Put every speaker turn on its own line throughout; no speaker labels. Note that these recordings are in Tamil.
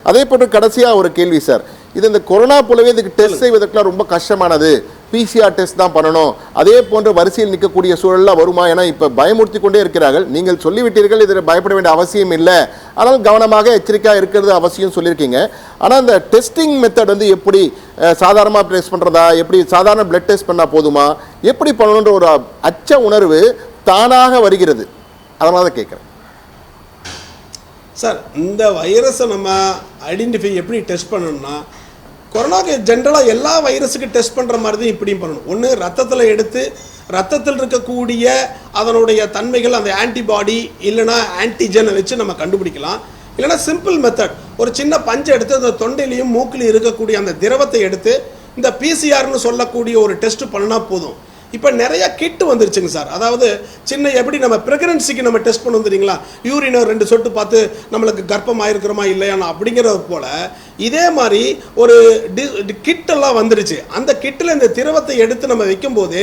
அதே போன்று கடைசியாக ஒரு கேள்வி சார், இது இந்த கொரோனா போலவே இதுக்கு டெஸ்ட் செய்வதற்குலாம் ரொம்ப கஷ்டமானது, பிசிஆர் டெஸ்ட் தான் பண்ணணும், அதே போன்ற வரிசையில் நிற்கக்கூடிய சூழல்லாம் வருமா? ஏன்னா இப்போ பயமுறுத்தி கொண்டே இருக்கிறார்கள். நீங்கள் சொல்லிவிட்டீர்கள் இதில் பயப்பட வேண்டிய அவசியம் இல்லை, ஆனால் கவனமாக எச்சரிக்கையாக இருக்கிறது அவசியம் சொல்லியிருக்கீங்க. ஆனால் இந்த டெஸ்டிங் மெத்தட் வந்து எப்படி சாதாரணமாக டெஸ்ட் பண்ணுறதா, எப்படி சாதாரண பிளட் டெஸ்ட் பண்ணால் போதுமா, எப்படி பண்ணணுன்ற ஒரு அச்ச உணர்வு தானாக வருகிறது. அதனால தான் கேட்குறேன்
சார். இந்த வைரஸை நம்ம ஐடென்டிஃபை எப்படி டெஸ்ட் பண்ணணும்னா, கொரோனாக்கு ஜென்ரலாக எல்லா வைரஸுக்கு டெஸ்ட் பண்ணுற மாதிரி தான் இப்படியும் பண்ணணும். ஒன்று ரத்தத்தில் எடுத்து ரத்தத்தில் இருக்கக்கூடிய அதனுடைய தன்மைகள், அந்த ஆன்டிபாடி இல்லைனா ஆன்டிஜனை வச்சு நம்ம கண்டுபிடிக்கலாம். இல்லைனா சிம்பிள் மெத்தட், ஒரு சின்ன பஞ்சை எடுத்து அந்த தொண்டையிலையும் மூக்கிலையும் இருக்கக்கூடிய அந்த திரவத்தை எடுத்து இந்த பிசிஆர்னு சொல்லக்கூடிய ஒரு டெஸ்ட் பண்ணினா போதும். இப்போ நிறைய கிட்டு வந்துருச்சுங்க சார். அதாவது சின்ன எப்படி நம்ம ப்ரெக்னன்சிக்கு நம்ம டெஸ்ட் பண்ண வந்துறீங்களா, யூரினை 2 சொட்டு பார்த்து நம்மளுக்கு கர்ப்பம் ஆயிருக்கிறோமா இல்லையானா அப்படிங்கிறது போல் இதே மாதிரி ஒரு கிட்டெல்லாம் வந்துருச்சு. அந்த கிட்டில் இந்த திரவத்தை எடுத்து நம்ம வைக்கும்போது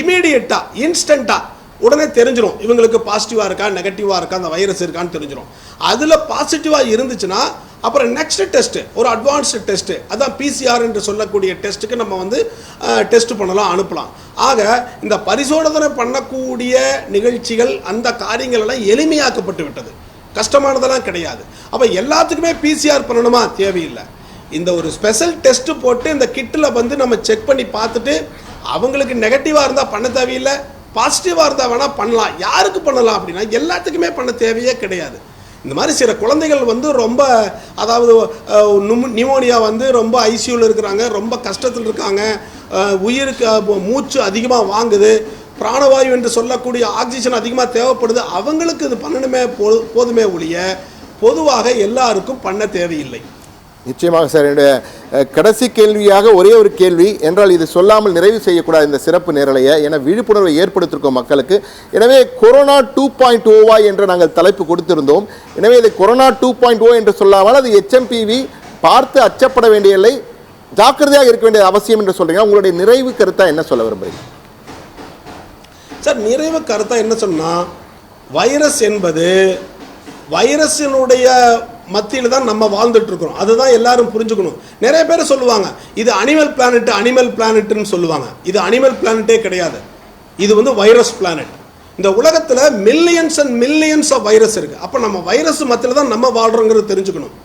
இமீடியட்டாக இன்ஸ்டண்ட்டாக உடனே தெரிஞ்சிடும் இவங்களுக்கு பாசிட்டிவாக இருக்கா நெகட்டிவாக இருக்கா அந்த வைரஸ் இருக்கான்னு தெரிஞ்சிடும். அதில் பாசிட்டிவாக இருந்துச்சுன்னா அப்புறம் நெக்ஸ்ட் டெஸ்ட்டு, ஒரு அட்வான்ஸ்டு டெஸ்ட்டு, அதான் பிசிஆர் என்று சொல்லக்கூடிய டெஸ்ட்டுக்கு நம்ம வந்து டெஸ்ட் பண்ணலாம், அனுப்பலாம். ஆக இந்த பரிசோதனை பண்ணக்கூடிய நிகழ்ச்சிகள் அந்த காரியங்கள் எல்லாம் எளிமையாக்கப்பட்டு விட்டது, கஷ்டமானதெல்லாம் கிடையாது. அப்போ எல்லாத்துக்குமே பிசிஆர் பண்ணணுமா? தேவையில்லை. இந்த ஒரு ஸ்பெஷல் டெஸ்ட்டு போட்டு இந்த கிட்டில் வந்து நம்ம செக் பண்ணி பார்த்துட்டு அவங்களுக்கு நெகட்டிவாக இருந்தால் பண்ண தேவையில்லை, பாசிட்டிவாக இருந்தால் வேணால் பண்ணலாம். யாருக்கு பண்ணலாம் அப்படின்னா எல்லாத்துக்குமே பண்ண தேவையே கிடையாது. இந்த மாதிரி சில குழந்தைகள் வந்து ரொம்ப, அதாவது நிமோனியா வந்து ரொம்ப ஐசியூவில் இருக்கிறாங்க, ரொம்ப கஷ்டத்தில் இருக்காங்க, உயிருக்கு மூச்சு அதிகமாக வாங்குது, பிராணவாயு என்று சொல்லக்கூடிய ஆக்சிஜன் அதிகமாக தேவைப்படுது, அவங்களுக்கு இது பண்ணணுமே போதுமே ஒழிய பொதுவாக எல்லாருக்கும் பண்ண தேவையில்லை.
நிச்சயமாக சார். என்னுடைய கடைசி கேள்வியாக ஒரே ஒரு கேள்வி என்றால், இது சொல்லாமல் நிறைவு செய்யக்கூடாது இந்த சிறப்பு நேரலையை, என விழிப்புணர்வை ஏற்படுத்தியிருக்கோம் மக்களுக்கு. எனவே கொரோனா 2.0 என்று நாங்கள் தலைப்பு கொடுத்திருந்தோம். எனவே இது கொரோனா 2.0 என்று சொல்லாமல் அது HMPV, பார்த்து அச்சப்பட வேண்டியதில்லை, ஜாக்கிரதையாக இருக்க வேண்டிய அவசியம் என்று சொல்றீங்க. உங்களுடைய நிறைவு கருத்தா என்ன சொல்ல விரும்புறீங்க
சார்? நிறைவு கருத்தா என்ன சொன்னா, வைரஸ் என்பது வைரஸினுடைய மத்தியில் தான் நம்ம வாழ்ந்துட்டு இருக்கிறோம். அதுதான் எல்லாரும் புரிஞ்சுக்கணும். நிறைய பேர் சொல்லுவாங்க இது அனிமல் பிளானட், அனிமல் பிளானட்னு சொல்லுவாங்க. இது அனிமல் பிளானட்டே கிடையாது, இது வந்து வைரஸ் பிளானட். இந்த உலகத்தில் millions and millions of virus இருக்கு. அப்போ நம்ம வைரஸ் மத்தியில் தான் நம்ம வாழ்றோங்கிறது தெரிஞ்சுக்கணும்.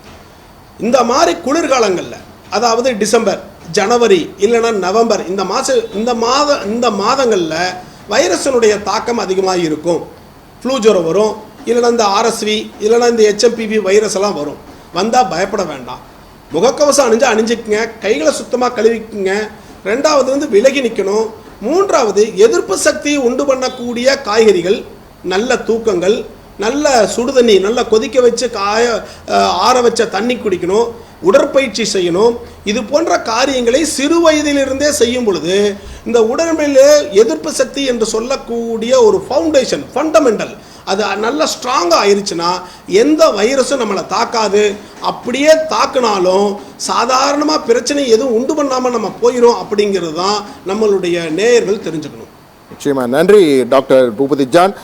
இந்த மாதிரி குளிர்காலங்களில், அதாவது டிசம்பர், ஜனவரி இல்லைன்னா நவம்பர், இந்த மாதங்களில் வைரஸினுடைய தாக்கம் அதிகமாக இருக்கும். ஃப்ளூ ஜுரம் வரும், இல்லைனா இந்த RSV இல்லைனா இந்த HMPV வைரஸ் எல்லாம் வரும். வந்தால் பயப்பட வேண்டாம். முகக்கவசம் அணிஞ்சுக்குங்க, கைகளை சுத்தமாக கழுவிக்குங்க. 2வது வந்து விலகி நிற்கணும். 3வது எதிர்ப்பு சக்தியை உண்டு பண்ணக்கூடிய காய்கறிகள், நல்ல தூக்கங்கள், நல்ல சுடுதண்ணி நல்லா கொதிக்க வச்சு ஆற வச்ச தண்ணி குடிக்கணும், உடற்பயிற்சி செய்யணும். இது போன்ற காரியங்களை சிறு வயதிலிருந்தே செய்யும் பொழுது இந்த உடம்பில் எதிர்ப்பு சக்தி என்று சொல்லக்கூடிய ஒரு ஃபவுண்டேஷன், ஃபண்டமெண்டல், அது நல்லா ஸ்ட்ராங்காக ஆயிடுச்சுன்னா எந்த வைரஸும் நம்மளை தாக்காது. அப்படியே தாக்குனாலும் சாதாரணமாக பிரச்சனை எதுவும் உண்டு பண்ணாமல் நம்ம போயிடும். அப்படிங்கிறது தான் நம்மளுடைய நேயர்கள் தெரிஞ்சுக்கணும்.
நிச்சயமா. நன்றி டாக்டர் பூபதி ஜான்.